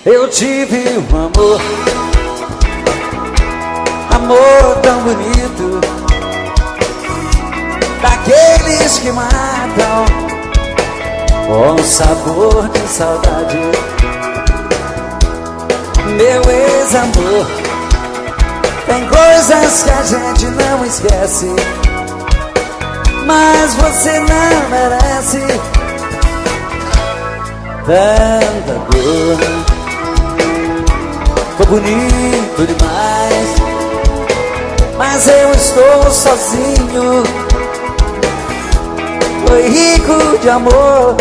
Eu tive um amor, amor tão bonito, daqueles que matam, com sabor de saudade. Meu ex-amor, tem coisas que a gente não esquece, mas você não merece tanta dor. Foi bonito demais, mas eu estou sozinho. Foi rico de amor,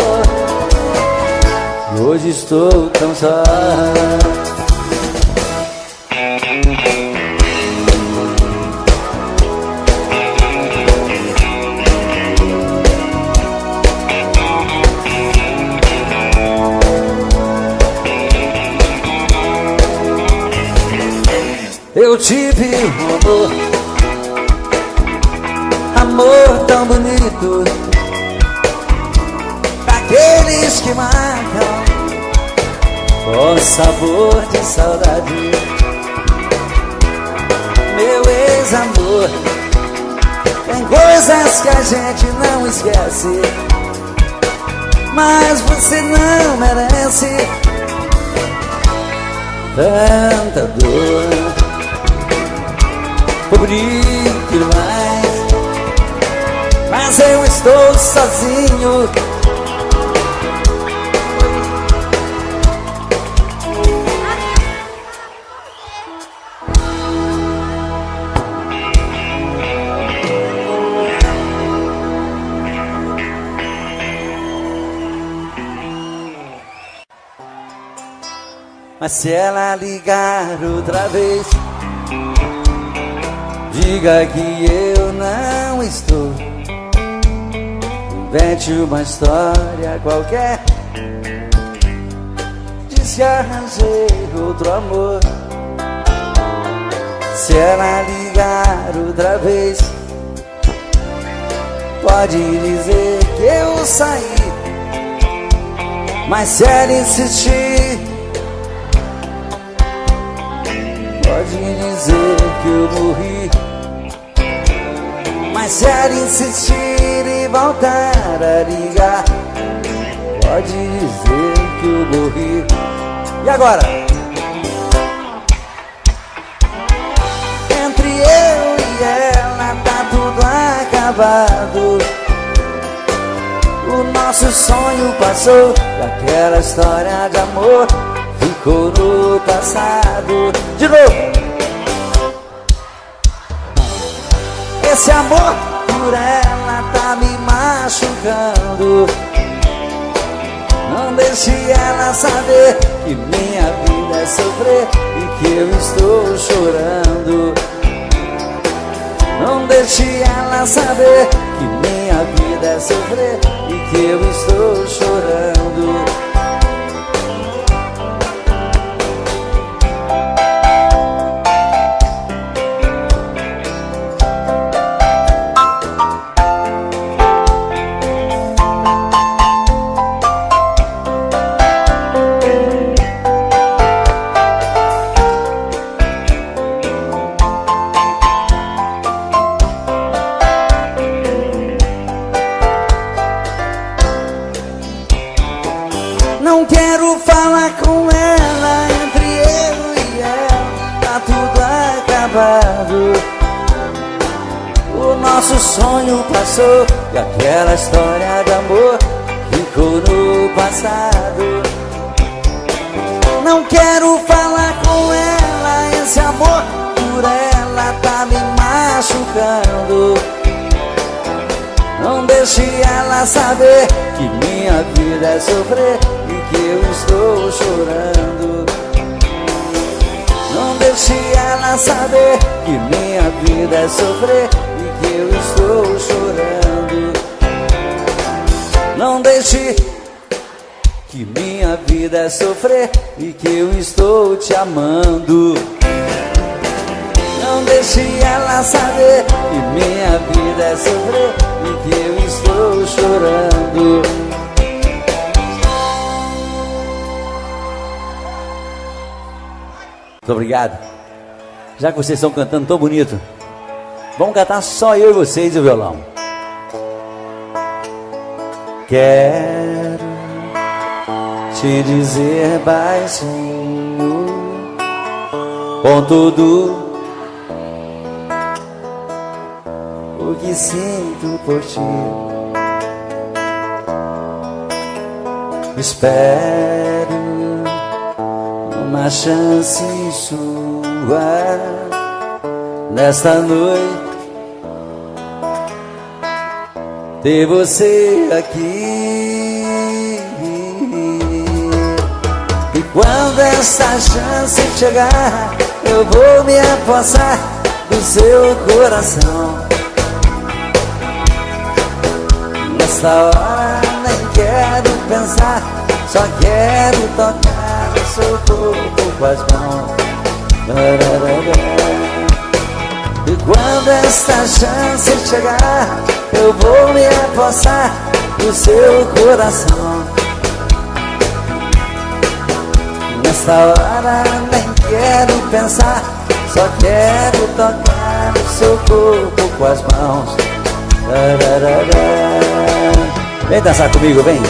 e hoje estou tão só. Eu tive um amor, amor tão bonito, daqueles que matam, com sabor de saudade. Meu ex-amor, tem coisas que a gente não esquece, mas você não merece tanta dor. Foi bonito demais, mas eu estou sozinho. Mas se ela ligar outra vez, diga que eu não estou. Invente uma história qualquer, diz que arranjei outro amor. Se ela ligar outra vez, pode dizer que eu saí. Mas se ela insistir, pode dizer que eu morri. Mas se ela insistir e voltar a ligar, pode dizer que eu morri. E agora? Entre eu e ela tá tudo acabado. O nosso sonho passou e aquela história de amor ficou no passado. De novo! Esse amor por ela tá me machucando. Não deixe ela saber que minha vida é sofrer e que eu estou chorando. Não deixe ela saber que minha vida é sofrer e que eu estou chorando. Não quero falar com ela, entre eu e ela tá tudo acabado. O nosso sonho passou e aquela história de amor ficou no passado. Não quero falar com ela, esse amor por ela tá me machucando. Não deixe ela saber que minha vida é sofrer e que eu estou chorando. Não deixe ela saber que minha vida é sofrer e que eu estou chorando. Não deixe que minha minha vida é sofrer e que eu estou te amando. Não deixe ela saber que minha vida é sofrer e que eu estou chorando. Muito obrigado. Já que vocês estão cantando tão bonito, vamos cantar só eu e vocês e o violão. Quero te dizer baixinho, com tudo o que sinto por ti. Espero uma chance sua nesta noite, ter você aqui. E quando essa chance chegar, eu vou me apossar do seu coração. Nessa hora nem quero pensar, só quero tocar o seu corpo com as mãos. E quando essa chance chegar, eu vou me apossar do seu coração. Nessa hora nem quero pensar, só quero tocar o seu corpo com as mãos. Vem dançar comigo, vem.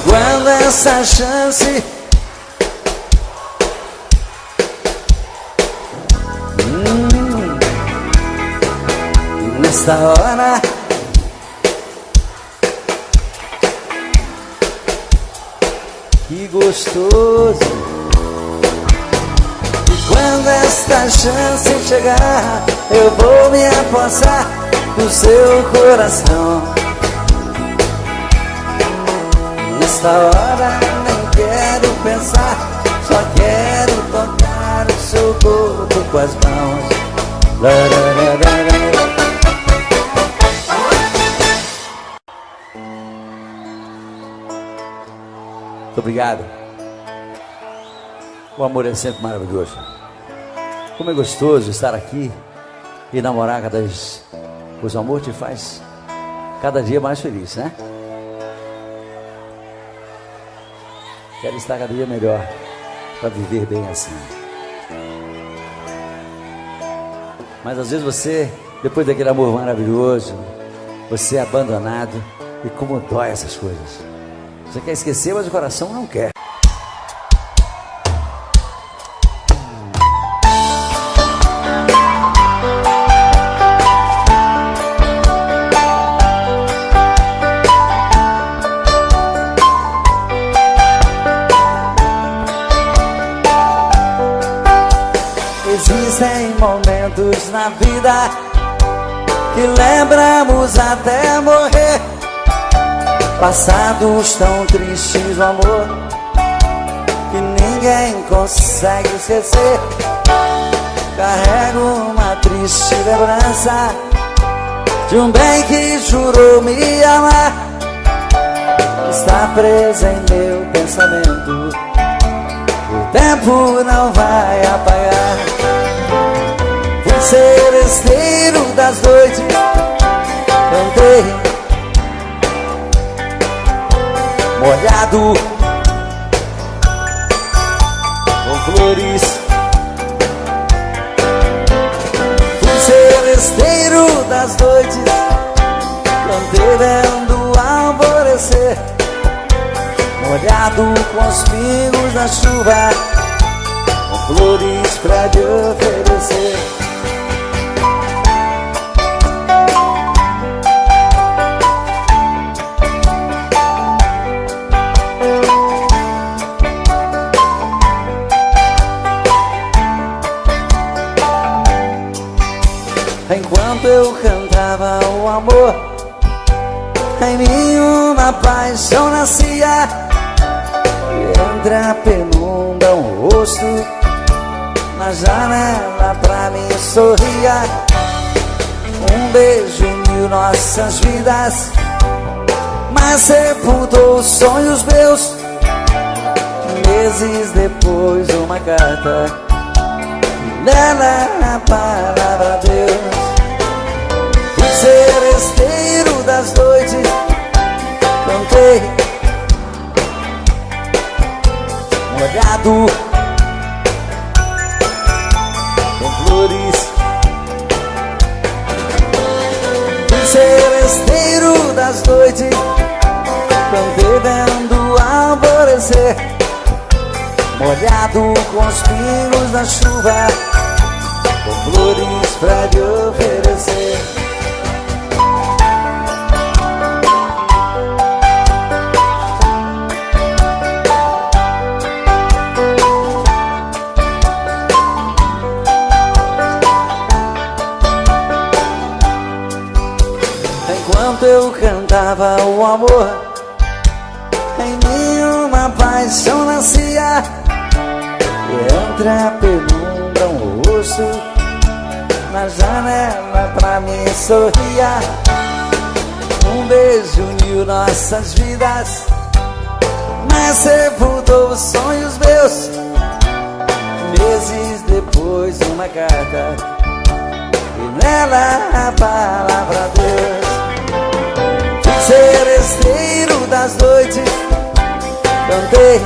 Quando essa chance nesta hora que gostoso. E quando esta chance chegar, eu vou me apossar do seu coração. Nesta hora nem quero pensar, só quero tocar o seu corpo com as mãos. Muito obrigado. O amor é sempre maravilhoso. Como é gostoso estar aqui e namorar cada vez. Pois o amor te faz cada dia mais feliz, né? Quero estar cada dia melhor para viver bem assim. Mas às vezes você, depois daquele amor maravilhoso, você é abandonado. E como dói essas coisas. Você quer esquecer, mas o coração não quer. Existem momentos na vida que lembramos até morrer, passados tão tristes do amor que ninguém consegue esquecer. Carrego uma triste lembrança de um bem que jurou me amar. Está preso em meu pensamento, o tempo não vai apagar. Fui seresteiro das noites, cantei molhado com flores. Fui seresteiro das noites, cantei vendo alvorecer, molhado com os pingos da chuva, com flores pra te oferecer. Enquanto eu cantava o amor, em mim uma paixão nascia. E entre a penumbra um rosto na janela pra mim sorria. Um beijo uniu nossas vidas, mas sepultou sonhos meus. Meses depois uma carta, nela a palavra Deus. Fui seresteiro das noites, cantei molhado com flores. Fui seresteiro das noites, cantei vendo alvorecer, molhado com os pingos da chuva, com flores pra lhe oferecer. Enquanto eu cantava o amor, em mim uma paixão nascia. E entre a penumbra um rosto na janela pra mim sorria. Um beijo uniu nossas vidas, mas sepultou os sonhos meus. Meses depois uma carta, e nela a palavra Deus. Seresteiro das noites, cantei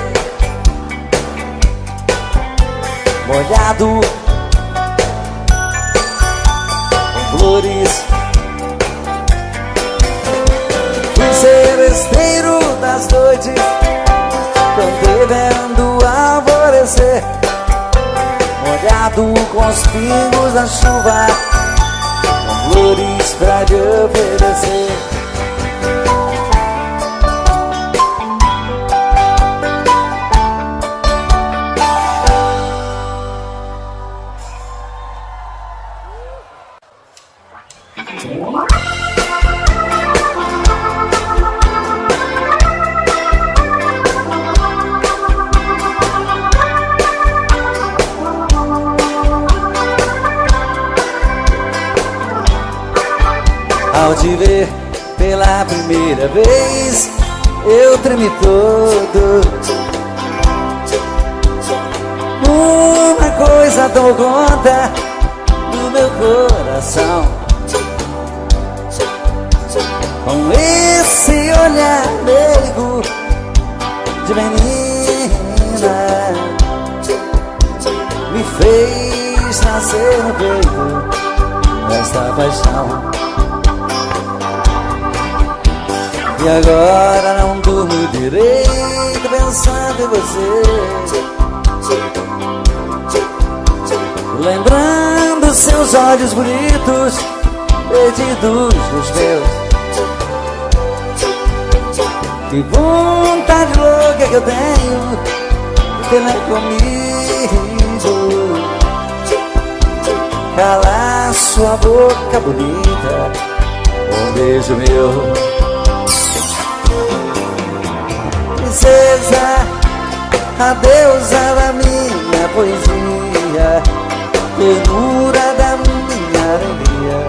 molhado com flores. Fui seresteiro das noites, cantei vendo alvorecer, molhado com os pingos da chuva, com flores pra lhe oferecer. Ao te ver pela primeira vez, eu tremi todo. Uma coisa tomou conta do meu coração, com esse olhar meigo de menina, me fez nascer no peito esta paixão. E agora não durmo direito pensando em você, lembrando seus olhos bonitos, perdidos nos meus. Que vontade louca que eu tenho de ter comigo, calar sua boca bonita, um beijo meu. Princesa, a deusa da minha poesia, ternura da minha alegria,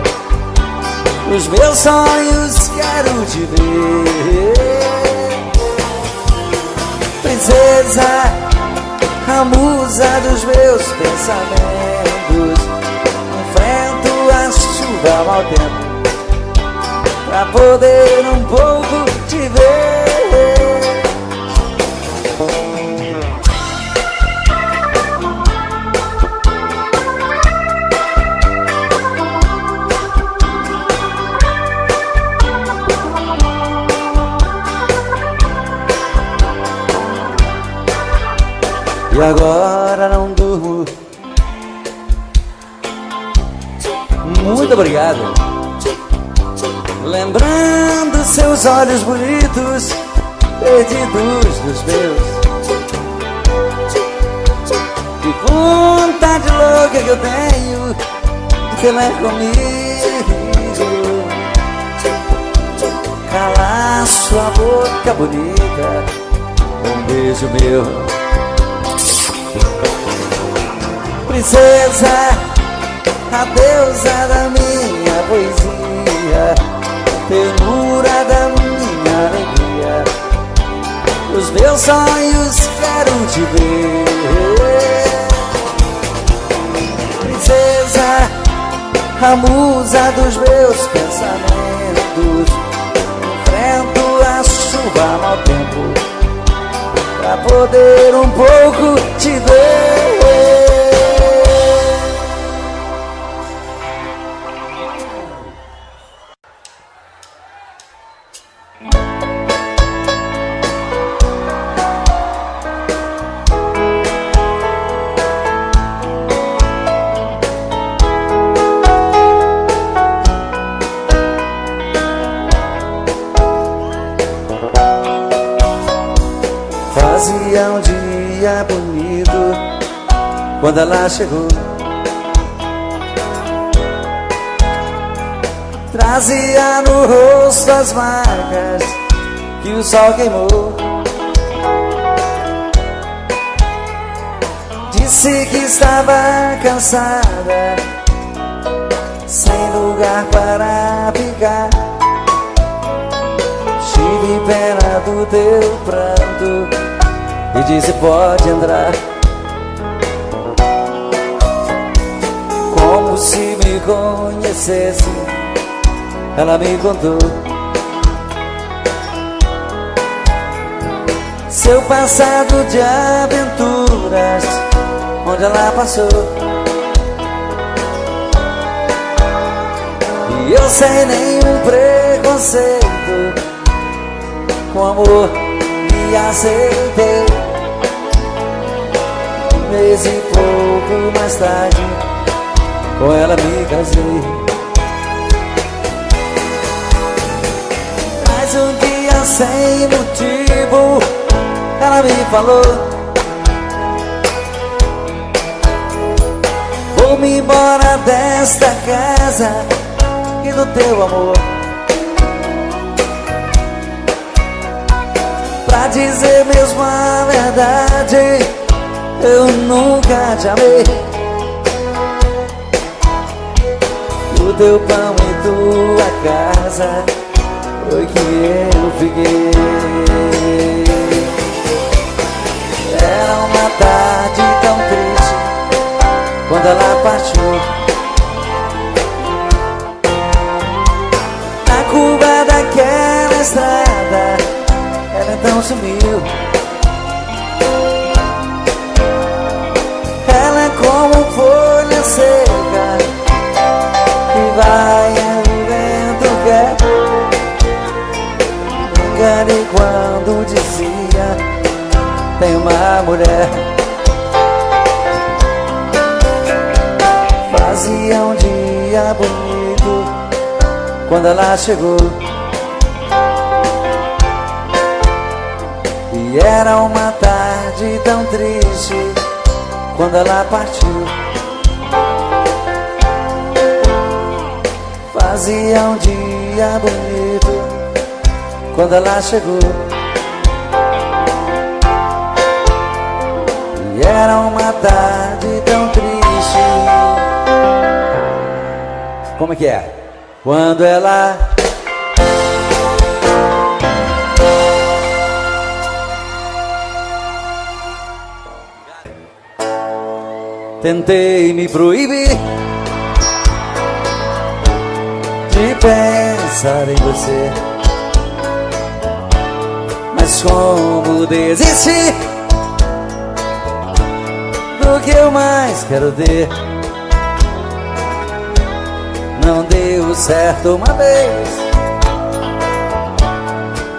os meus sonhos quero te ver. Princesa, a musa dos meus pensamentos, enfrento a chuva ao mau tempo, pra poder um pouco te ver. E agora não durmo. Muito obrigado. Lembrando seus olhos bonitos, perdidos dos meus. Que vontade louca que eu tenho de ter mais comigo, calar sua boca bonita, um beijo meu. Princesa, a deusa da minha poesia, ternura da minha alegria, os meus sonhos quero te ver. Princesa, a musa dos meus pensamentos, enfrento a chuva mau tempo pra poder um pouco te ver. Fazia um dia bonito quando ela chegou, trazia no rosto as marcas que o sol queimou. Disse que estava cansada, sem lugar para ficar. Tive pena do teu pranto e disse pode entrar. Como se me conhecesse, ela me contou seu passado de aventuras, onde ela passou. E eu sem nenhum preconceito, com amor me aceitei. Um mês e pouco mais tarde, com ela me casei. Mas um dia sem motivo, ela me falou: vou-me embora desta casa e do teu amor. Pra dizer mesmo a verdade, eu nunca te amei. O teu pão e tua casa foi que eu fiquei. Era uma tarde tão triste quando ela partiu. Na curva daquela estrada, ela então sumiu. Ela é como folha seca que vai e o vento quer. Me enganei quando dizia tem uma mulher. Fazia um dia bonito quando ela chegou, e era uma tarde tão triste quando ela partiu. Fazia um dia bonito quando ela chegou, e era uma tarde tão triste. Como é que é? Quando ela tentei me proibir de pensar em você, mas como desistir do que eu mais quero ter? Não deu certo uma vez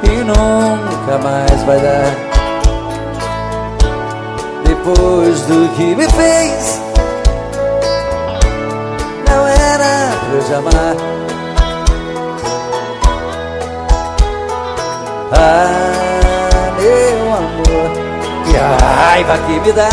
e nunca mais vai dar. Depois do que me fez, não era pra eu te amar. Ah, meu amor, que raiva que me dá.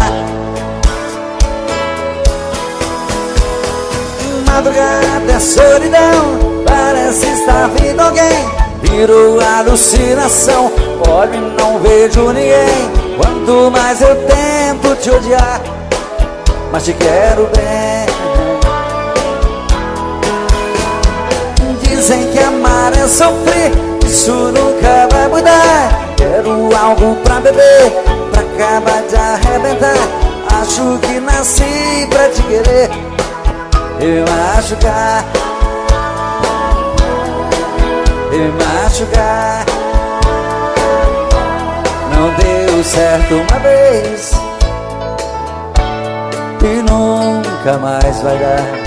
Madrugada é solidão, parece estar vindo alguém virou alucinação. Olho e não vejo ninguém. Quanto mais eu tento te odiar, mas te quero bem. Dizem que amar é sofrer, isso nunca vai mudar. Quero algo pra beber, pra acabar de arrebentar. Acho que nasci pra te querer e me machucar, e me machucar. Não deu certo uma vez e nunca mais vai dar.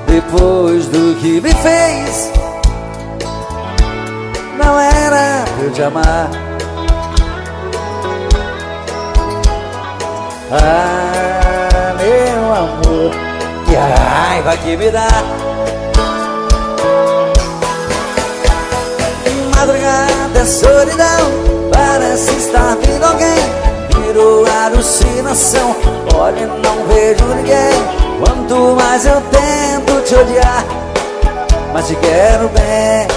Depois do que me fez, não era pra eu te amar. Ah, meu amor, que raiva que me dá. Madrugada é solidão, parece estar vindo alguém. Virou alucinação, olho e não vejo ninguém. Quanto mais eu tento te odiar, mas te quero bem.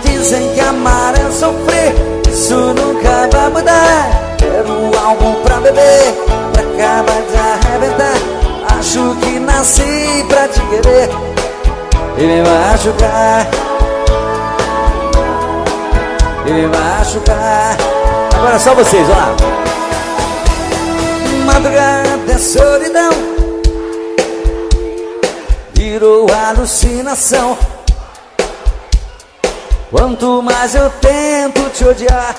Dizem que amar é sofrer, isso nunca vai mudar. Quero algo pra beber, pra acabar de arrebentar. Acho que nasci pra te querer e me machucar, e me machucar. Agora só vocês, olha lá. Madrugada é solidão, virou alucinação. Quanto mais eu tento te odiar,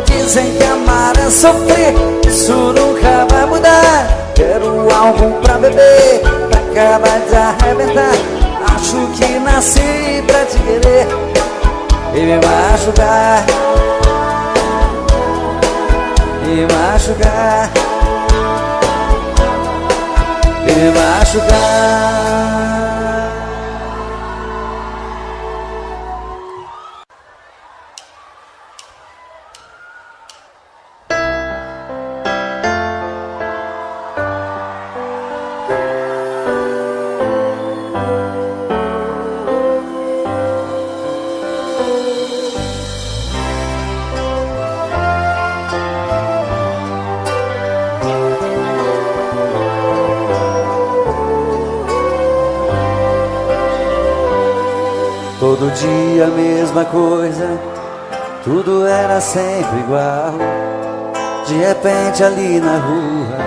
dizem que amar é sofrer, isso nunca vai mudar. Quero algo pra beber, pra acabar de arrebentar. Acho que nasci pra te querer e me machucar, e me machucar, e me machucar. Todo dia a mesma coisa, tudo era sempre igual. De repente ali na rua,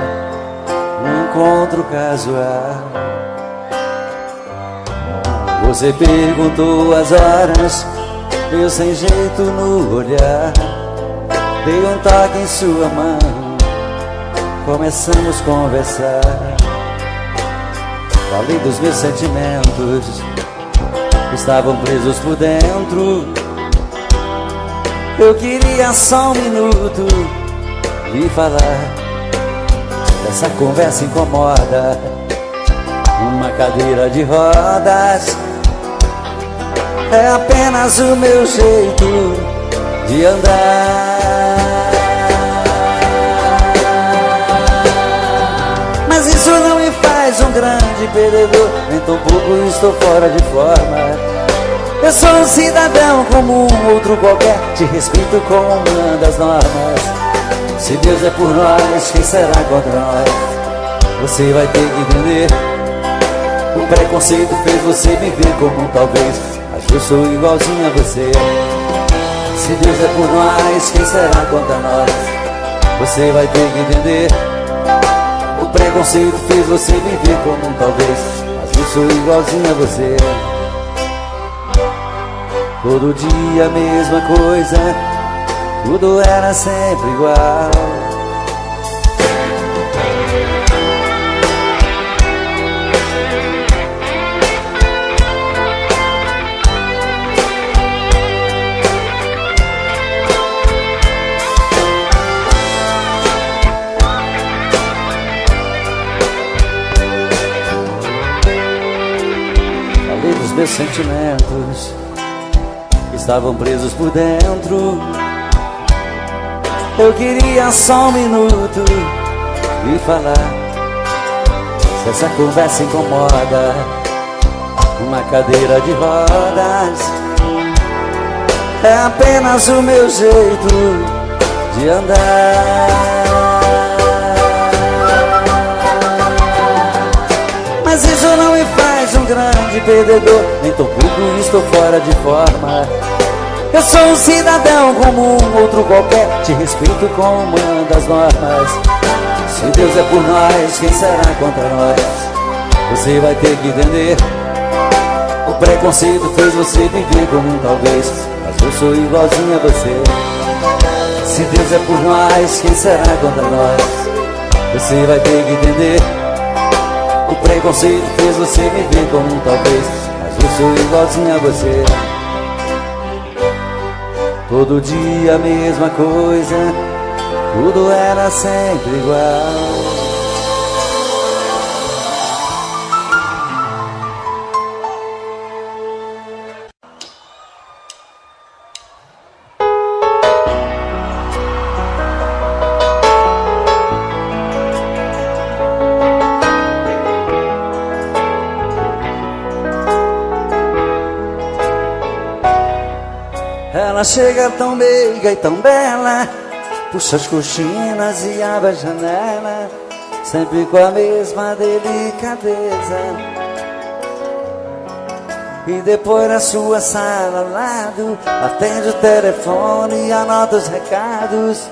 um encontro casual. Você perguntou as horas, eu sem jeito no olhar. Dei um toque em sua mão, começamos a conversar. Falei dos meus sentimentos, estavam presos por dentro. Eu queria só um minuto e falar. Essa conversa incomoda, uma cadeira de rodas é apenas o meu jeito de andar. Mas isso não me faz um grande perdedor, nem tão pouco estou fora de forma. Eu sou um cidadão como um outro qualquer, te respeito como uma das normas. Se Deus é por nós, quem será contra nós? Você vai ter que entender. O preconceito fez você me ver como um talvez, mas eu sou igualzinho a você. Se Deus é por nós, quem será contra nós? Você vai ter que entender. O preconceito fez você me ver como um talvez, mas eu sou igualzinho a você. Todo dia a mesma coisa, tudo era sempre igual. Falei dos meus sentimentos, estavam presos por dentro. Eu queria só um minuto e falar. Se essa conversa incomoda, uma cadeira de rodas é apenas o meu jeito de andar. Mas isso não me faz um grande perdedor, nem tão pouco estou fora de forma. Eu sou um cidadão como um outro qualquer, te respeito como manda as normas. Se Deus é por nós, quem será contra nós? Você vai ter que entender. O preconceito fez você viver como um talvez, mas eu sou igualzinho a você. Se Deus é por nós, quem será contra nós? Você vai ter que entender. O preconceito fez você viver como um talvez, mas eu sou igualzinho a você. Todo dia a mesma coisa, tudo era sempre igual. Ela chega tão meiga e tão bela, puxa as cortinas e abre a janela, sempre com a mesma delicadeza. E depois na sua sala ao lado, atende o telefone e anota os recados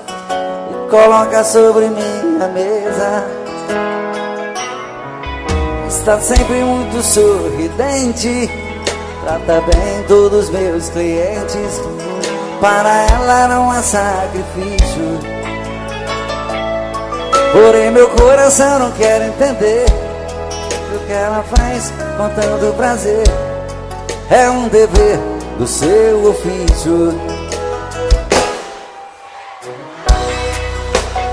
e coloca sobre minha mesa. Está sempre muito sorridente, trata bem todos os meus clientes. Para ela não há sacrifício, porém meu coração não quer entender o que ela faz com tanto prazer. É um dever do seu ofício.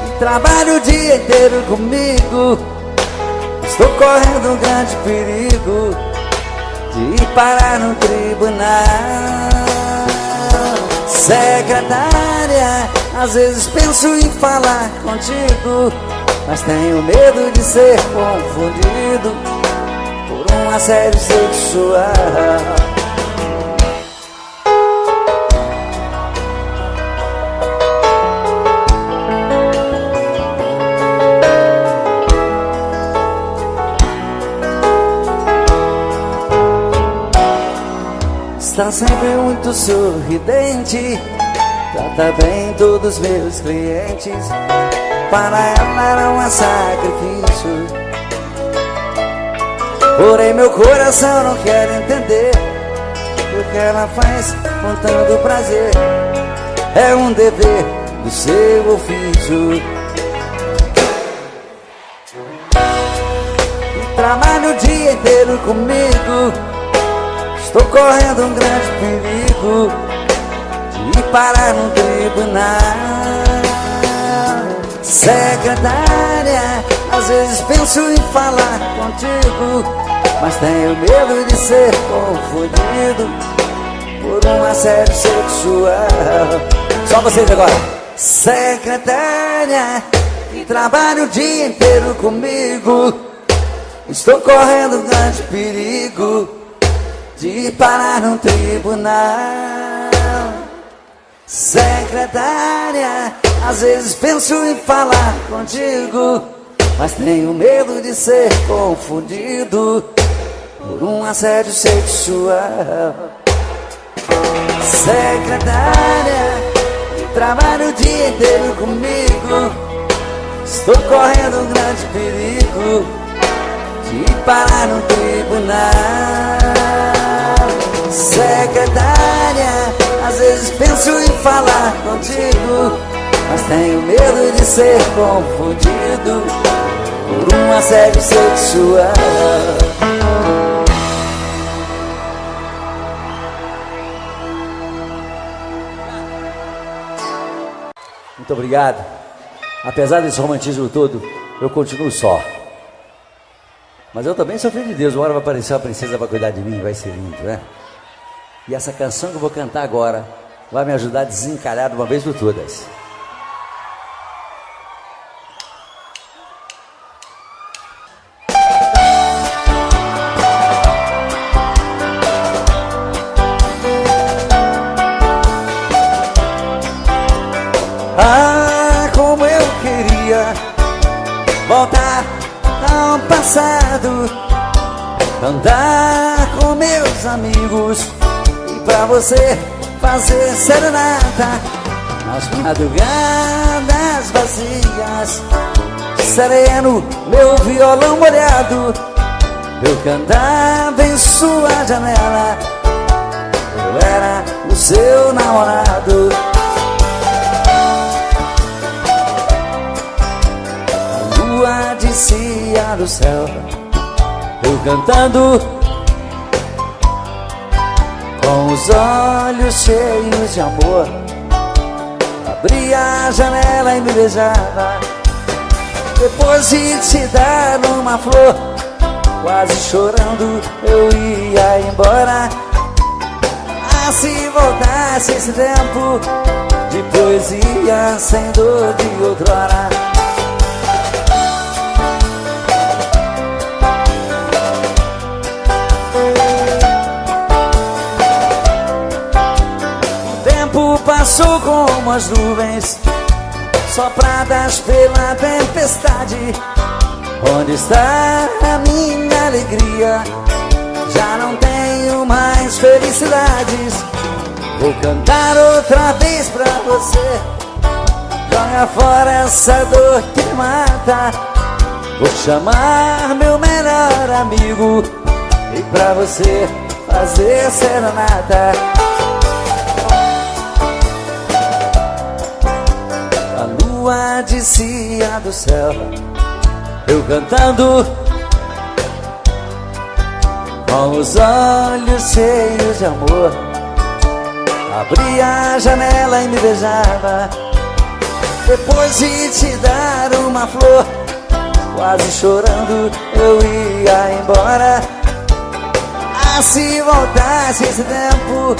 E trabalho o dia inteiro comigo, estou correndo um grande perigo de ir parar no tribunal. Secretária, às vezes penso em falar contigo, mas tenho medo de ser confundido por um assédio sexual. Está sempre muito sorridente, trata bem todos os meus clientes. Para ela não há sacrifício, porém meu coração não quer entender o que ela faz com tanto prazer. É um dever do seu ofício. E trabalho o dia inteiro comigo, estou correndo um grande perigo de ir parar no tribunal. Secretária, às vezes penso em falar contigo, mas tenho medo de ser confundido por um assédio sexual. Só vocês agora. Secretária, que trabalha o dia inteiro comigo, estou correndo um grande perigo de ir parar num tribunal. Secretária, às vezes penso em falar contigo, mas tenho medo de ser confundido por um assédio sexual. Secretária, que trabalha o dia inteiro comigo, estou correndo um grande perigo de ir parar no tribunal. Secretária, às vezes penso em falar contigo, mas tenho medo de ser confundido por um assédio sexual. Muito obrigado. Apesar desse romantismo todo, eu continuo só. Mas eu também sou filho de Deus. Uma hora vai aparecer uma princesa para cuidar de mim, vai ser lindo, né? E essa canção que eu vou cantar agora vai me ajudar a desencalhar de uma vez por todas. passado, andar com meus amigos e pra você fazer serenata nas madrugadas vazias. Sereno, meu violão molhado, eu cantava em sua janela. Eu era o seu namorado. A lua descia do céu, eu cantando com os olhos cheios de amor. Abria a janela e me beijava, depois de te dar uma flor. Quase chorando eu ia embora. Ah, se voltasse esse tempo de poesia sem dor de outrora. O tempo passou como as nuvens sopradas pela tempestade. Onde está a minha alegria? Já não tenho mais felicidades. Vou cantar outra vez pra você. Joga fora essa dor que me mata. Vou chamar meu melhor amigo e pra você fazer serenata. A lua descia do céu, eu cantando com os olhos cheios de amor. Abria a janela e me beijava, depois de te dar uma flor. Quase chorando eu ia embora. Ah, se voltasse esse tempo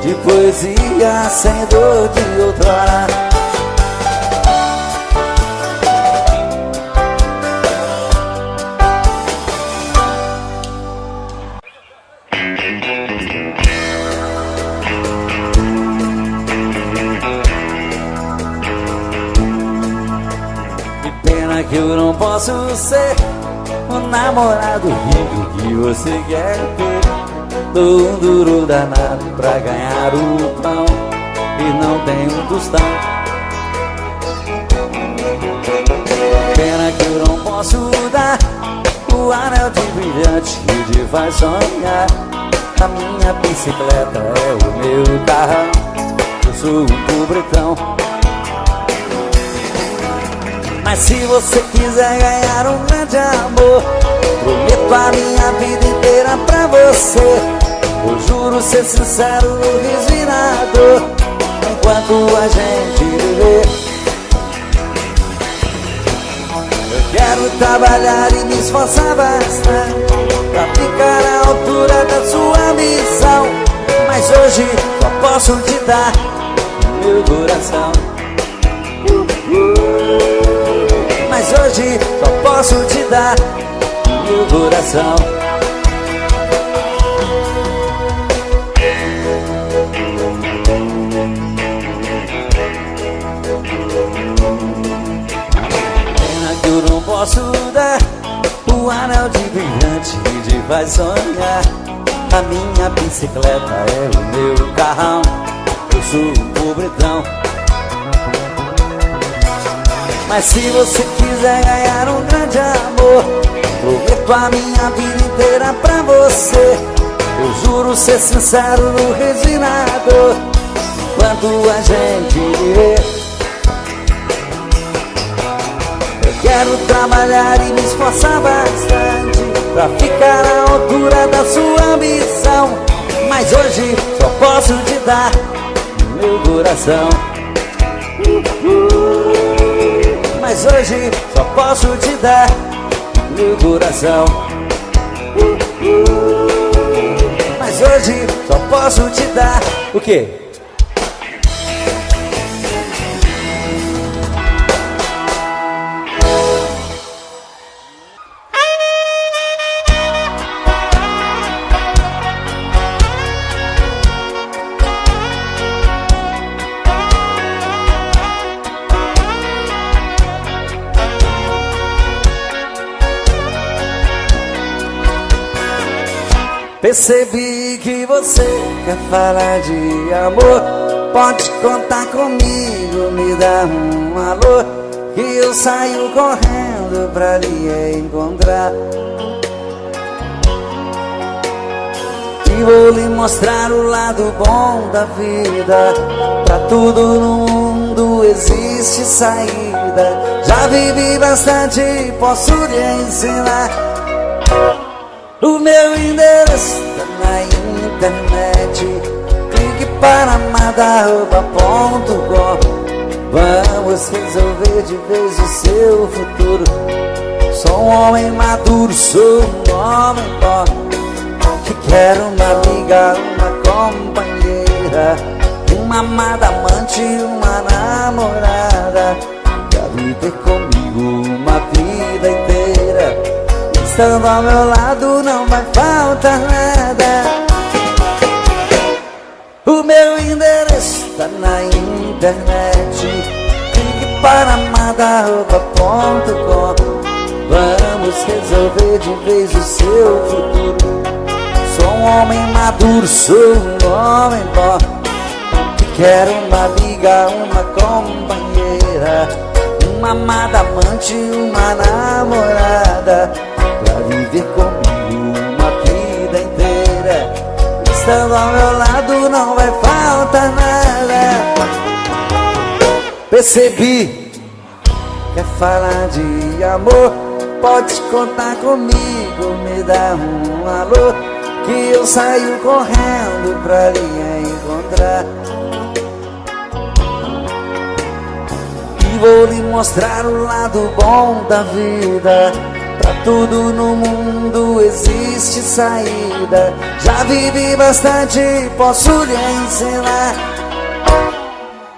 de poesia sem dor de outrora. Que eu não posso ser o namorado rico que você quer ter. Dou um duro danado pra ganhar o pão e não tenho um tostão. Pena que eu não posso dar o anel de brilhante que te faz sonhar. A minha bicicleta é o meu carrão, eu sou um pobretão. Mas se você quiser ganhar um grande amor, prometo a minha vida inteira pra você. Eu juro ser sincero no resinador, enquanto a gente viver. Eu quero trabalhar e me esforçar bastante pra ficar à altura da sua missão. Mas hoje só posso te dar o meu coração. Mas hoje só posso te dar meu coração. Pena que eu não posso dar o anel de brilhante que te faz sonhar. A minha bicicleta é o meu carrão, eu sou um pobretão. Mas se você quiser ganhar um grande amor, prometo a minha vida inteira pra você. Eu juro ser sincero no resinador, enquanto a gente viver. Eu quero trabalhar e me esforçar bastante pra ficar à altura da sua ambição. Mas hoje só posso te dar meu coração. Mas hoje só posso te dar meu coração. Mas hoje só posso te dar o quê? Percebi que você quer falar de amor. Pode contar comigo, me dá um alô, que eu saio correndo pra lhe encontrar. E vou lhe mostrar o lado bom da vida. Pra tudo no mundo existe saída. Já vivi bastante, posso lhe ensinar. O meu endereço tá na internet. Clique para madaroba.com. Vamos resolver de vez o seu futuro. Sou um homem maduro, sou um homem bom, que quero uma amiga, uma companheira, uma amada amante, uma namorada, pra viver comigo uma vida inteira. Estando ao meu lado não vai faltar nada. O meu endereço tá na internet. Clique para madaroba.com. Vamos resolver de vez o seu futuro. Sou um homem maduro, sou um homem bom, que quero uma amiga, uma companheira, uma amada amante, uma namorada, pra viver comigo uma vida inteira. Estando ao meu lado não vai faltar nada. Percebi, quer falar de amor, pode contar comigo, me dá um alô, que eu saio correndo pra lhe encontrar. E vou lhe mostrar o lado bom da vida. Pra tudo no mundo existe saída. Já vivi bastante, posso lhe ensinar.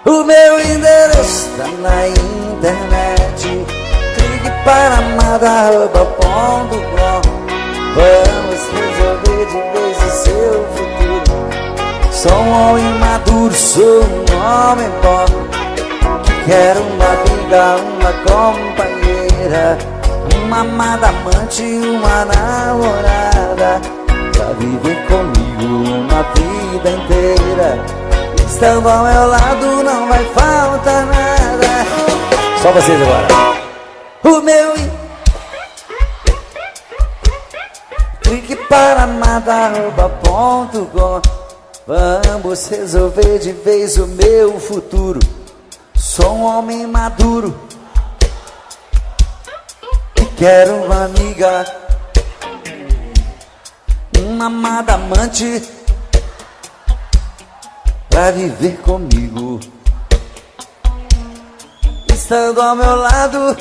O meu endereço tá na internet. Clique para madaroba.com. Vamos resolver de vez o seu futuro. Sou um homem maduro, sou um homem bom, que quero uma amiga, uma companheira, uma amada amante, uma namorada, pra viver comigo uma vida inteira. Estando ao meu lado não vai faltar nada. Só vocês agora. O meu clique para madaroba.com. Vamos resolver de vez o meu futuro. Sou um homem maduro, que quero uma amiga, uma amada amante, pra viver comigo. Estando ao meu lado,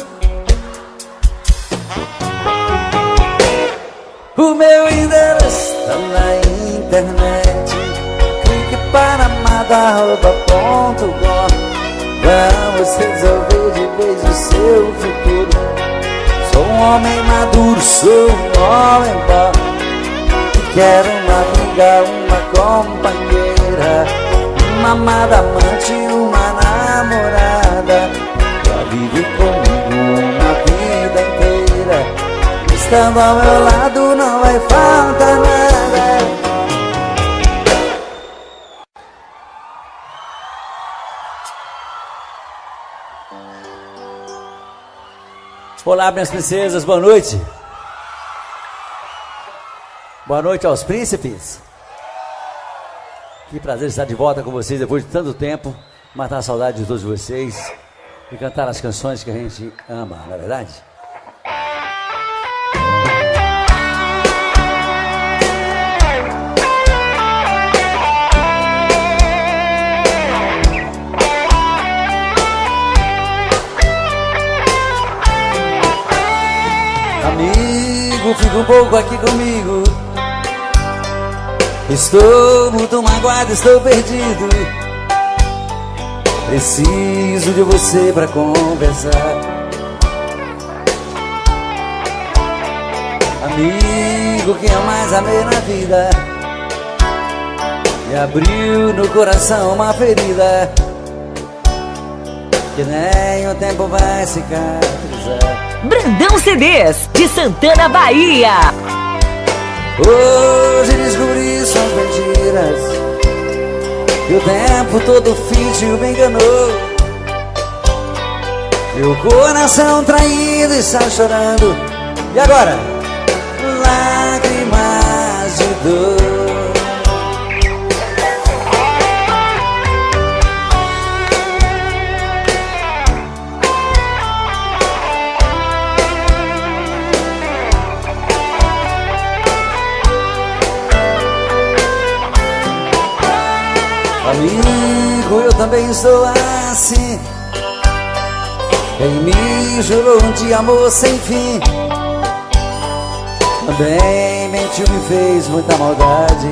o meu endereço tá na internet. Clique para madaroba.com. Vamos resolver de vez o seu futuro. Sou um homem maduro, sou um homem bom, que quero uma amiga, uma companheira, uma amada amante, uma namorada, pra viver comigo uma vida inteira. Estando ao meu lado não vai faltar nada. Olá, minhas princesas, boa noite. Boa noite aos príncipes. Que prazer estar de volta com vocês depois de tanto tempo, matar a saudade de todos vocês e cantar as canções que a gente ama, não é verdade? Amigo, fica um pouco aqui comigo. Estou muito magoado, estou perdido. Preciso de você pra conversar. Amigo que eu mais amei na vida, e abriu no coração uma ferida que nem o tempo vai cicatrizar. Brandão CDs, de Santana, Bahia. Hoje desculpa E o tempo todo fingiu, me enganou. Meu coração traído está chorando. E agora? Lágrimas de dor. Amigo, eu também estou assim. Quem me jurou de amor sem fim também mentiu, me fez muita maldade.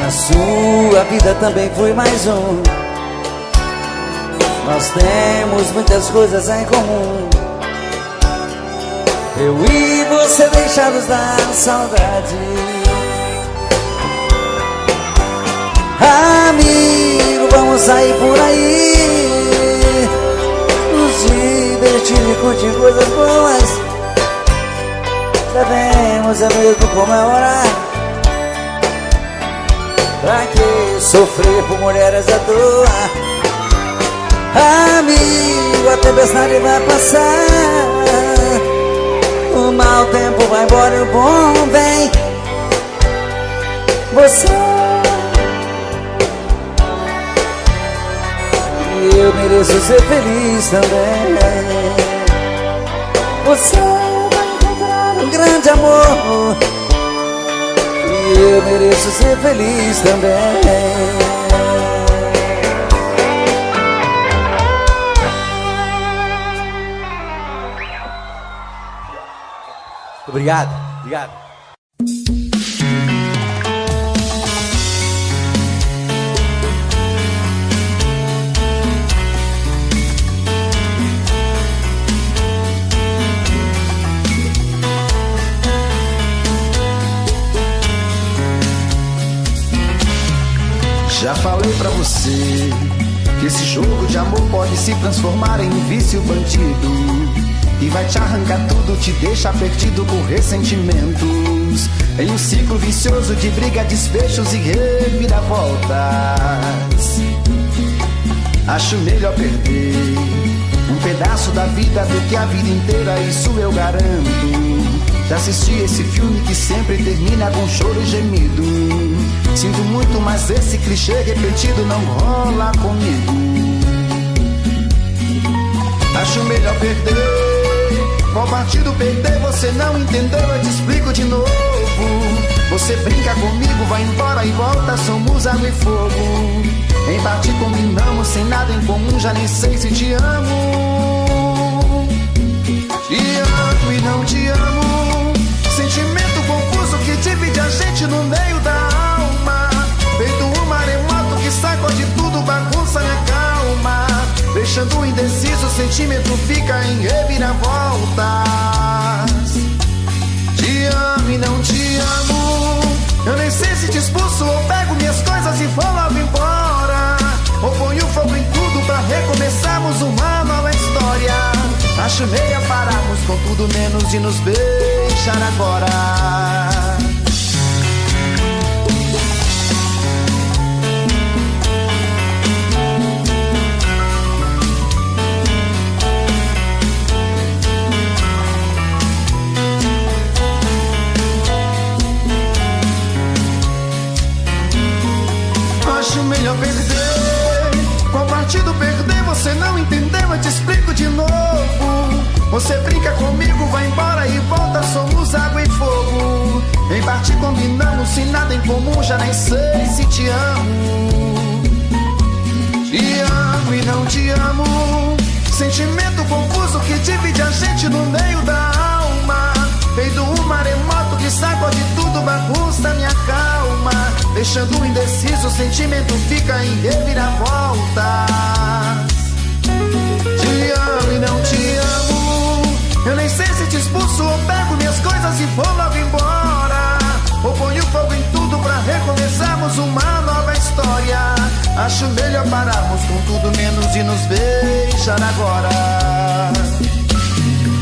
Na sua vida também fui mais um. Nós temos muitas coisas em comum. Eu e você deixados da saudade. Amigo, vamos sair por aí, nos divertir e curtir coisas boas. Devemos é mesmo comemorar. Pra que sofrer por mulheres à toa? Amigo, a tempestade vai passar. O mau tempo vai embora e o bom vem. Você, eu mereço ser feliz também. Você vai encontrar um grande amor. E eu mereço ser feliz também. Obrigado, obrigado. Já falei pra você que esse jogo de amor pode se transformar em um vício bandido, e vai te arrancar tudo, te deixar perdido por ressentimentos, em um ciclo vicioso de briga, desfechos e reviravoltas. Acho melhor perder um pedaço da vida do que a vida inteira, isso eu garanto. Já assisti esse filme que sempre termina com choro e gemido. Sinto muito, mas esse clichê repetido não rola comigo. Acho melhor perder. Qual partido perder? Você não entendeu, eu te explico de novo. Você brinca comigo, vai embora e volta, somos água e fogo. Em parte combinamos, sem nada em comum, já nem sei se te amo. Te amo e não te amo. Sentimento confuso que divide a gente no meio da alma. Feito um maremoto que sacode tudo, bagunça minha calma. Deixando indeciso, o sentimento fica em reviravoltas. Te amo e não te amo. Eu nem sei se te expulso ou pego minhas coisas e vou logo embora, ou ponho fogo em tudo pra recomeçarmos uma nova história. Acho meia pararmos com tudo menos de nos beijar agora. Acho melhor perder. Qual partido perder? Você não entendeu, eu te explico de novo. Você brinca comigo, vai embora e volta, somos água e fogo. Em parte combinamos, sem nada em comum, já nem sei se te amo. Te amo e não te amo. Sentimento confuso que divide a gente no meio da alma. Feito um maremoto que sacode tudo, bagunça minha calma. Deixando indeciso, o sentimento fica em reviravoltas. Te amo e não te amo. Eu nem sei se te expulso ou pego minhas coisas e vou logo embora, ou ponho fogo em tudo pra recomeçarmos uma nova história. Acho melhor pararmos com tudo menos de nos beijar agora.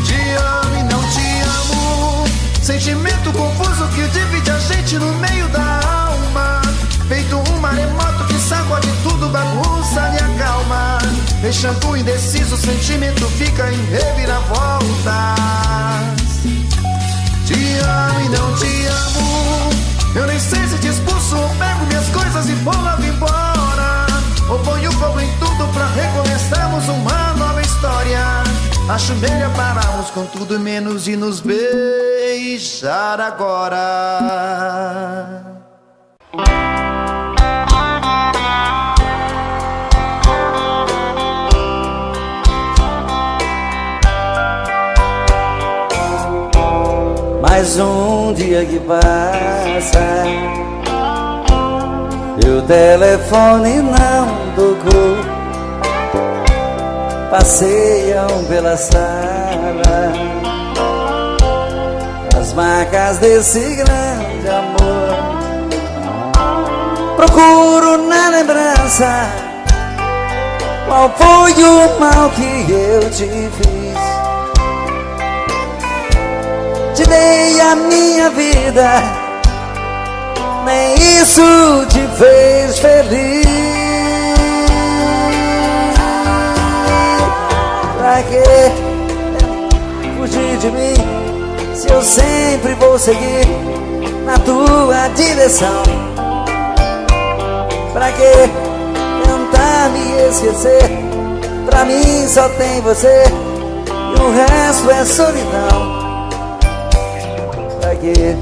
Te amo e não te amo. Sentimento confuso que divide a gente no meio da deixando indeciso, o sentimento fica em reviravoltas. Te amo e não te amo, eu nem sei se te expulso ou pego minhas coisas e vou lá embora, ou ponho fogo em tudo pra recomeçarmos uma nova história. Acho melhor pararmos com tudo menos de nos beijar agora. Mais um dia que passa e o telefone não tocou. Passeiam pela sala as marcas desse grande amor. Procuro na lembrança qual foi o mal que eu te fiz. Te dei a minha vida, nem isso te fez feliz. Pra que fugir de mim, se eu sempre vou seguir na tua direção? Pra que tentar me esquecer? Pra mim só tem você e o resto é solidão. Pra quê?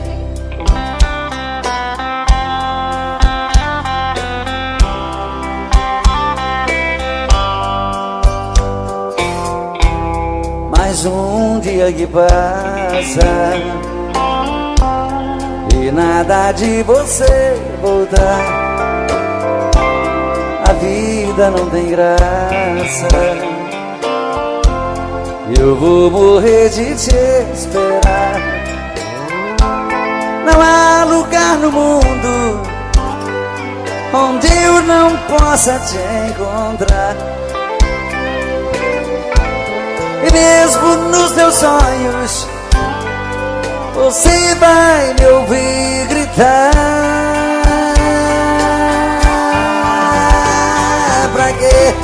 Mais um dia que passa e nada de você voltar. A vida não tem graça, eu vou morrer de te esperar. Não há lugar no mundo onde eu não possa te encontrar. E mesmo nos teus sonhos você vai me ouvir gritar. Pra que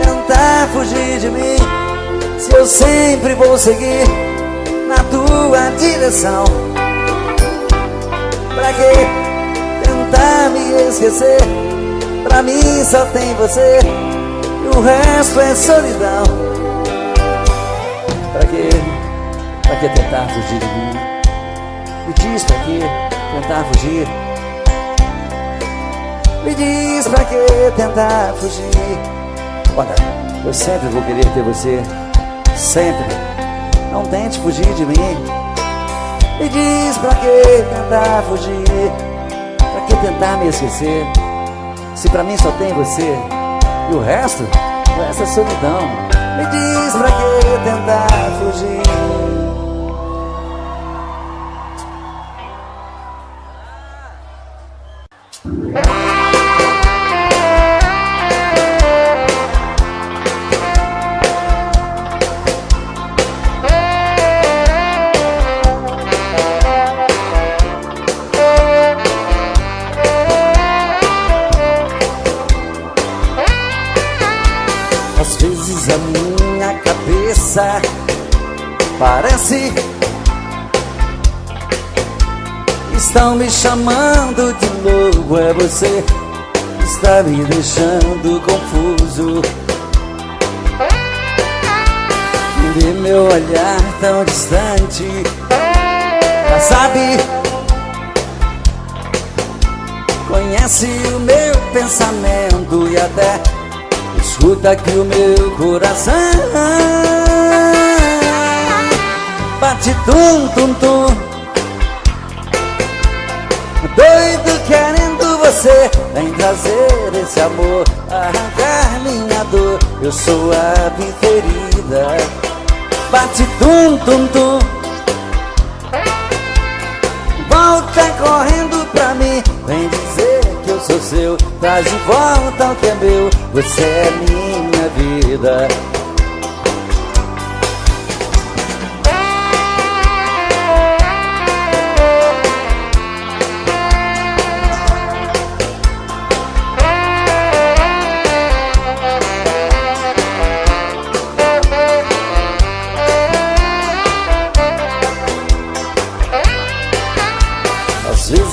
tentar fugir de mim, se eu sempre vou seguir na tua direção? Pra que tentar me esquecer? Pra mim só tem você e o resto é solidão. Pra que tentar fugir de mim? Me diz pra que tentar fugir? Me diz pra que tentar fugir? Olha, eu sempre vou querer ter você, sempre. Não tente fugir de mim. Me diz pra que tentar fugir? Pra que tentar me esquecer? Se pra mim só tem você e o resto é solidão. Me diz pra que tentar fugir? Às vezes a minha cabeça parece estão me chamando de novo. É você que está me deixando confuso. Vê meu olhar tão distante, já sabe, conhece o meu pensamento e até escuta aqui o meu coração. Bate tum tum tum, doido querendo você. Vem trazer esse amor, arrancar minha dor. Eu sou a preferida. Bate tum tum tum, volta correndo pra mim. Vem dizer que eu sou seu, traz de volta o que é meu. Você é minha vida.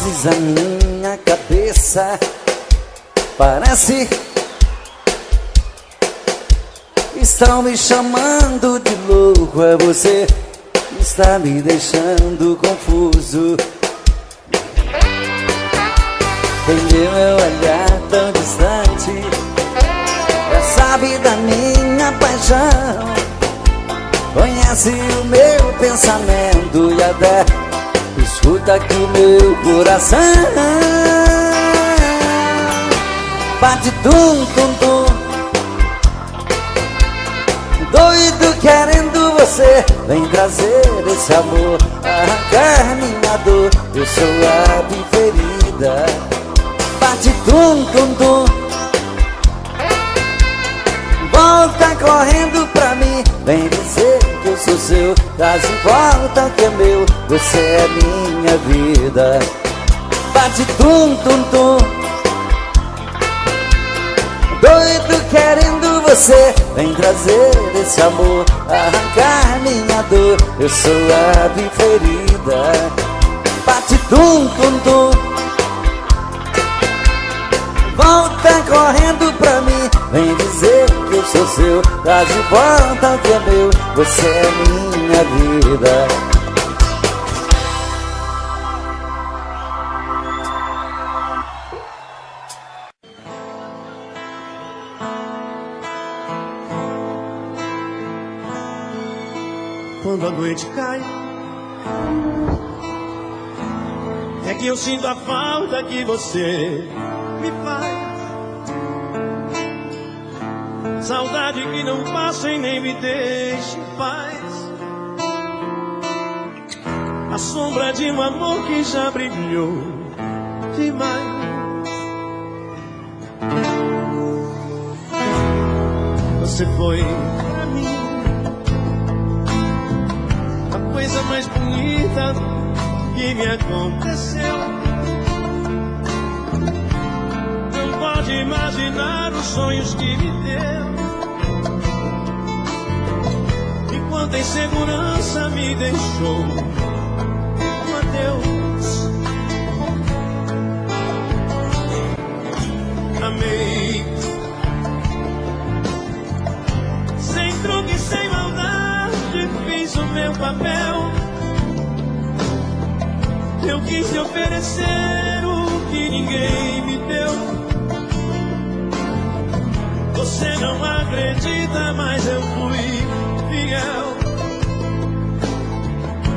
vozes à minha cabeça. Parece estão me chamando de louco. É você que está me deixando confuso. Entendeu meu olhar tão distante? Já sabe da minha paixão. Conhece o meu pensamento e até escuta aqui o meu coração. Bate tum tum tum, doido querendo você. Vem trazer esse amor, arrancar minha dor. Eu sou a preferida. Bate tum tum tum, volta correndo pra mim. Vem dizer que eu sou seu, traz de volta que é meu. Você é minha vida. Bate tum tum tum, doido querendo você. Vem trazer esse amor, arrancar minha dor. Eu sou a preferida. Bate tum tum tum, volta correndo pra mim. Vem dizer que eu sou seu, traz de volta o que é meu. Você é minha vida. Quando a noite cai, é que eu sinto a falta que você me faz. Saudade que não passa e nem me deixa em paz. A sombra de um amor que já brilhou demais. Você foi pra mim a coisa mais bonita que me aconteceu. Não pode imaginar os sonhos que me deu. E quanta insegurança me deixou. Um adeus. Amei sem truque, sem maldade, fiz o meu papel. Eu quis te oferecer o que ninguém me deu. Você não acredita, mas eu fui fiel.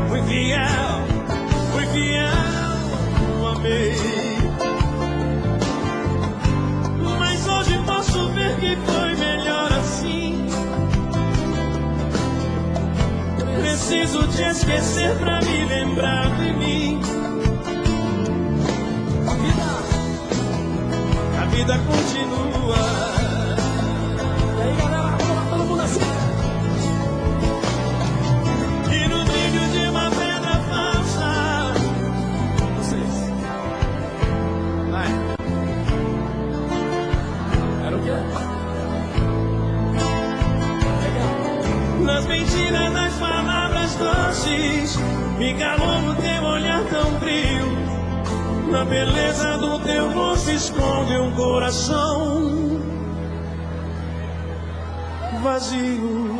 Fui fiel, fui fiel, amei. Mas hoje posso ver que foi melhor assim. Preciso te esquecer pra me lembrar de mim. A vida continua. E aí, galera, todo mundo assim. E no brilho de uma pedra falsa. Vocês. Vai. Era o quê? Legal. Nas mentiras das palavras doces, me calou no teu olhar tão frio. Na beleza do teu rosto esconde um coração vazio.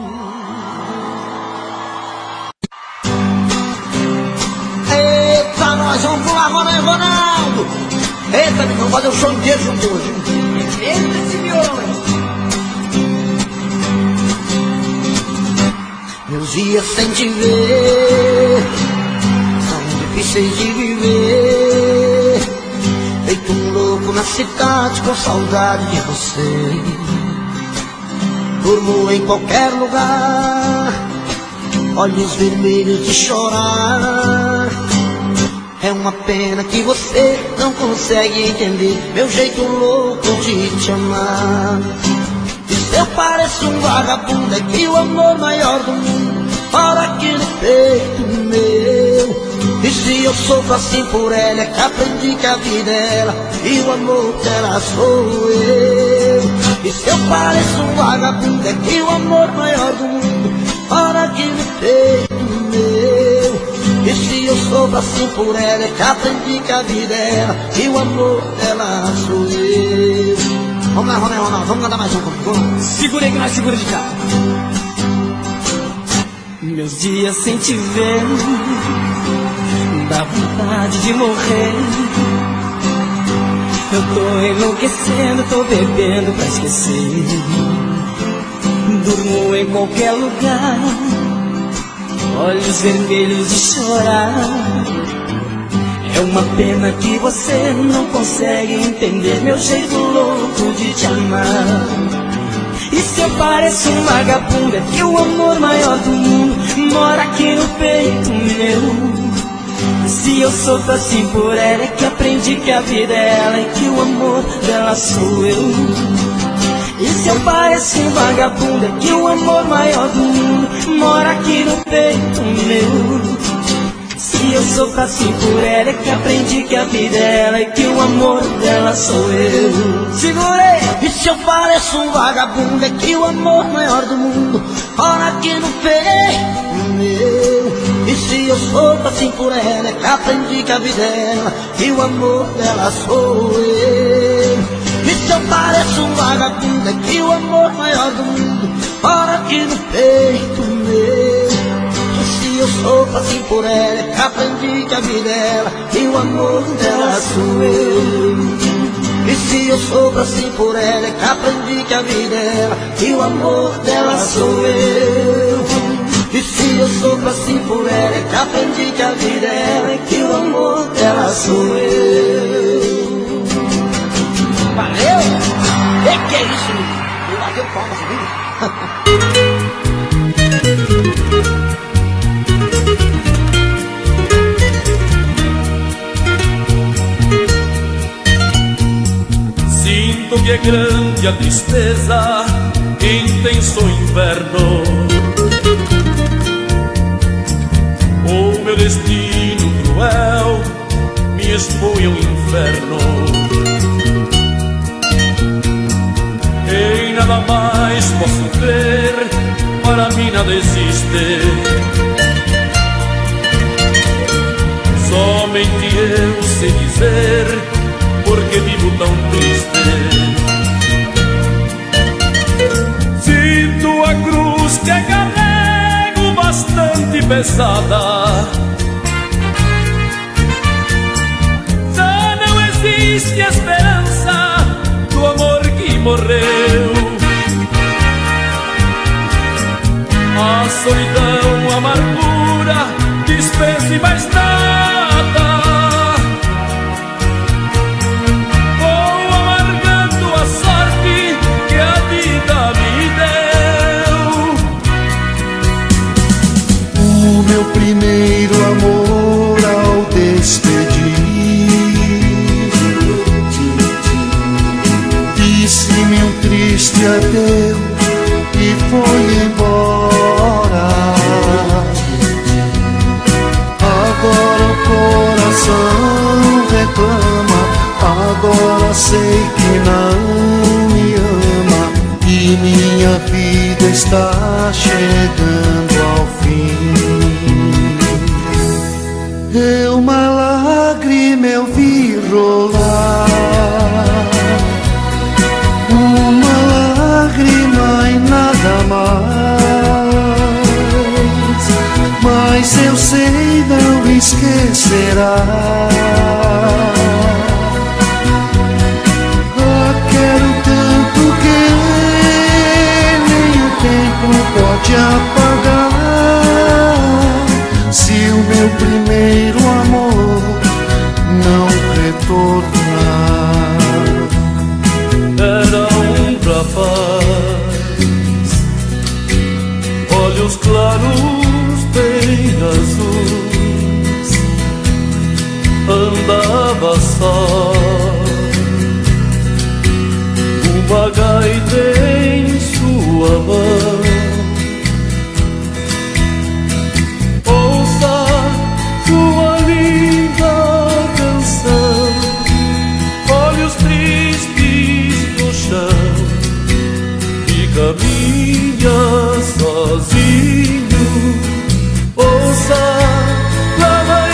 Eita, nós vamos pular, Ronaldo! Eita, meu irmão, fazer o show inteiro junto hoje. Eita, senhor! Meus dias sem te ver são difíceis de viver. Feito um louco na cidade com saudade de você. Durmo em qualquer lugar, olhos vermelhos de chorar. É uma pena que você não consegue entender meu jeito louco de te amar. E se eu pareço um vagabundo, é que o amor maior do mundo mora aqui no peito meu. E se eu sofro assim por ela, é que aprendi que a vida é ela e o amor dela sou eu. E se eu pareço um vagabundo, é que o amor maior do mundo mora aqui no peito meu. E se eu sofro assim por ela, é que aprendi que a vida é ela e o amor dela sou eu. Vamos lá, Ronaldo, vamos cantar mais um pouco. Segura aí que nós segura de cá. Meus dias sem te ver, dá vontade de morrer. Eu tô enlouquecendo, tô bebendo pra esquecer. Durmo em qualquer lugar, olhos vermelhos de chorar. É uma pena que você não consegue entender meu jeito louco de te amar. E se eu pareço um vagabundo, é que o amor maior do mundo mora aqui no peito meu. Se eu sofro assim por ela, é que aprendi que a vida é ela e que o amor dela sou eu. E se eu pareço um vagabundo, é que o amor maior do mundo mora aqui no peito meu. Se eu sofro assim por ela, é que aprendi que a vida é ela e que o amor dela sou eu. Segurei! E se eu pareço um vagabundo, é que o amor maior do mundo mora aqui no peito meu. E se eu sofro assim por ela, é que aprendi que a vida é ela e o amor dela sou eu. E se eu pareço um vagabundo, é que o amor maior do mundo mora aqui no peito meu. E se eu sofro assim por ela, é que aprendi que a vida é ela e o amor dela sou eu. E se eu sofro assim por ela, é que aprendi que a vida é ela e o amor dela sou eu. E se eu sofro assim por ela, é que aprendi que a vida é ela e que o amor dela sou eu. Valeu! E que é isso, menino? Eu bateu palma, Sinto que é grande a tristeza, intenso inverno. O meu destino cruel me expõe ao inferno. Em nada mais posso crer, para mim nada existe. Somente eu sei dizer porque vivo tão triste. Sinto a cruz que carrego bastante pesada. Já não existe esperança do amor que morreu. A solidão, a amargura, dispense mais nada. Vou amargando a sorte que a vida me deu. O meu primeiro amor ao despedir disse-me um triste adeus e foi embora. Agora o coração reclama, agora sei que não me ama e minha vida está chegando ao fim. Uma lágrima eu vi rolar, uma lágrima e nada mais, mas eu sei não esquecerá. Quero tanto que nem o tempo pode apagar. Se o meu primeiro amor não retornar. Era um rapaz, olhos claros bem azuis, andava só, uma gaita em sua mão. Ouça sua linda canção, olhos tristes no chão, e caminha sozinho. Ouça, lá vai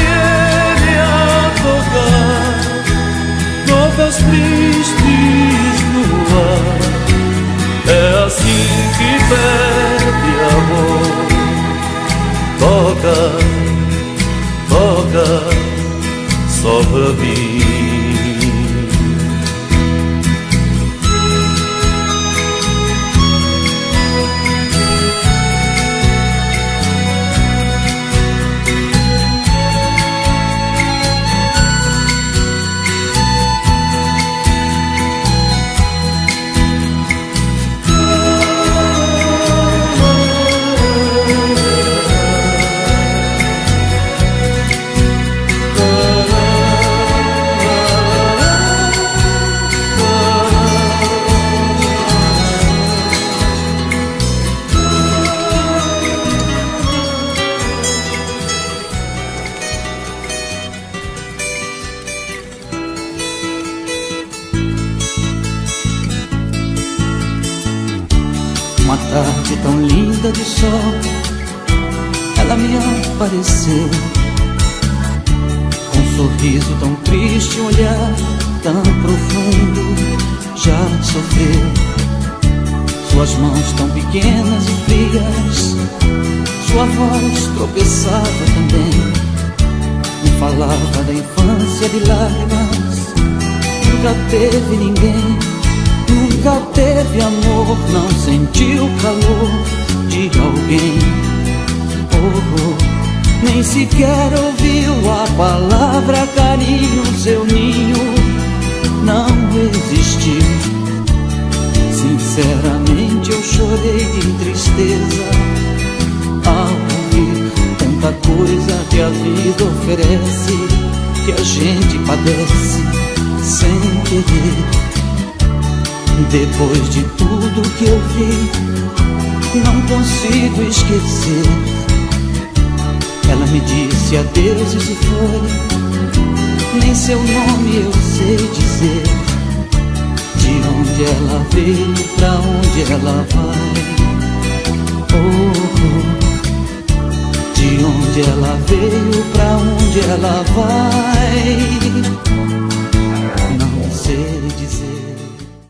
tristes no ar. É assim que pede amor. Toca, toca, só pra mim. Uma tarde tão linda de sol, ela me apareceu, com um sorriso tão triste, um olhar tão profundo, já sofreu. Suas mãos tão pequenas e frias, sua voz tropeçava também, me falava da infância de lágrimas. Nunca teve ninguém, nunca teve amor, não sentiu o calor de alguém. Nem sequer ouviu a palavra carinho, seu ninho não existiu. Sinceramente eu chorei de tristeza ao ouvir tanta coisa que a vida oferece, que a gente padece sem querer. Depois de tudo que eu vi, não consigo esquecer. Ela me disse adeus e se foi, nem seu nome eu sei dizer. De onde ela veio, pra onde ela vai. De onde ela veio, pra onde ela vai.